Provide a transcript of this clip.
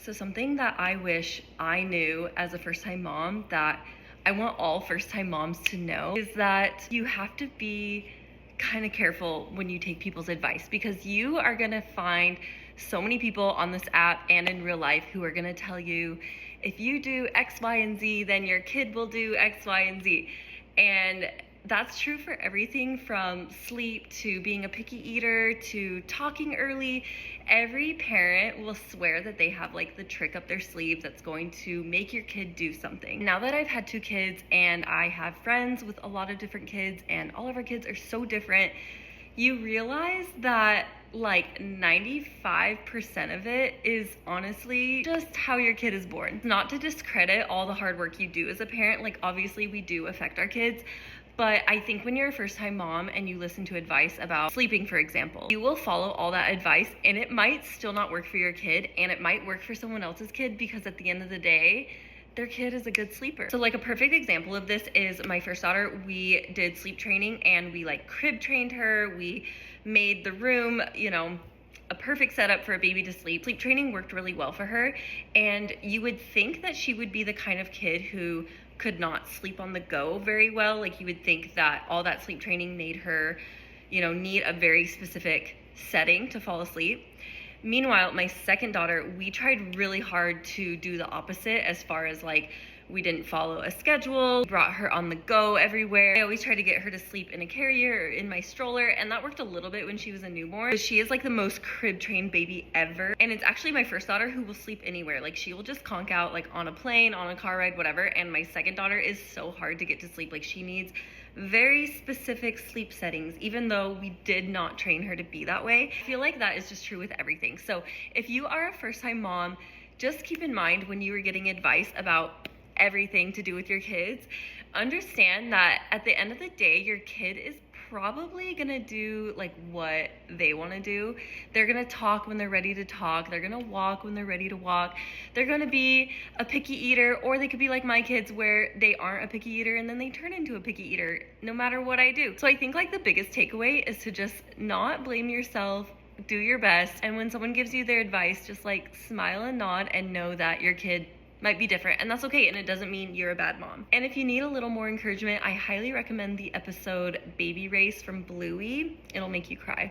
So something that I wish I knew as a first-time mom that I want all first-time moms to know is that you have to be kind of careful when you take people's advice, because you are going to find so many people on this app and in real life who are going to tell you if you do X, Y, and Z, then your kid will do X, Y, and Z. And that's true for everything from sleep to being a picky eater to talking early. Every parent will swear that they have like the trick up their sleeve that's going to make your kid do something. Now that I've had 2 kids and I have friends with a lot of different kids and all of our kids are so different, you realize that like 95% of it is honestly just how your kid is born. Not to discredit all the hard work you do as a parent, like obviously we do affect our kids, but I think when you're a first-time mom and you listen to advice about sleeping, for example, you will follow all that advice and it might still not work for your kid, and it might work for someone else's kid, because at the end of the day, their kid is a good sleeper. So like a perfect example of this is my first daughter. We did sleep training and we like crib trained her. We made the room, a perfect setup for a baby to sleep. Sleep training worked really well for her. And you would think that she would be the kind of kid who could not sleep on the go very well. Like you would think that all that sleep training made her, need a very specific setting to fall asleep. Meanwhile, my second daughter, we tried really hard to do the opposite as far as like, we didn't follow a schedule, brought her on the go everywhere. I always tried to get her to sleep in a carrier or in my stroller, and that worked a little bit when she was a newborn. She is like the most crib trained baby ever. And it's actually my first daughter who will sleep anywhere. Like she will just conk out like on a plane, on a car ride, whatever. And my second daughter is so hard to get to sleep. Like she needs very specific sleep settings, even though we did not train her to be that way. I feel like that is just true with everything. So if you are a first-time mom, just keep in mind when you are getting advice about everything to do with your kids, understand that at the end of the day, your kid is probably gonna do like what they want to do. They're gonna talk when they're ready to talk. They're gonna walk when they're ready to walk. They're gonna be a picky eater, or they could be like my kids where they aren't a picky eater and then they turn into a picky eater no matter what I do. So I think like the biggest takeaway is to just not blame yourself, do your best, and when someone gives you their advice, just like smile and nod and know that your kid might be different, and that's okay, and it doesn't mean you're a bad mom. And if you need a little more encouragement, I highly recommend the episode Baby Race from Bluey. It'll make you cry.